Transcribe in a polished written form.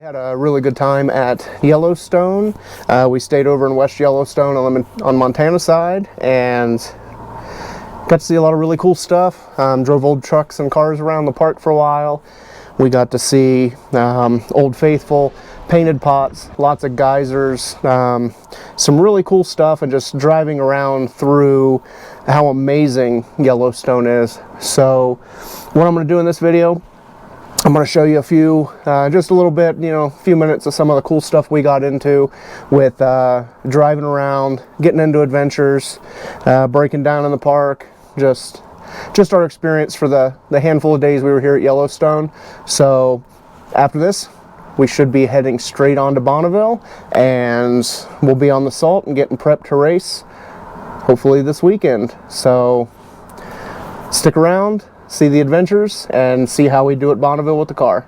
Had a really good time at Yellowstone. We stayed over in West Yellowstone on Montana side and got to see a lot of really cool stuff. Drove old trucks and cars around the park for a while. We got to see Old Faithful, painted pots, lots of geysers, some really cool stuff, and just driving around through how amazing Yellowstone is. So what I'm going to do in this video, I'm going to show you a few, just a little bit, a few minutes of some of the cool stuff we got into with driving around, getting into adventures, breaking down in the park, just our experience for the handful of days we were here at Yellowstone. So after this, we should be heading straight on to Bonneville, and we'll be on the salt and getting prepped to race, hopefully this weekend. So stick around, see the adventures, and see how we do at Bonneville with the car.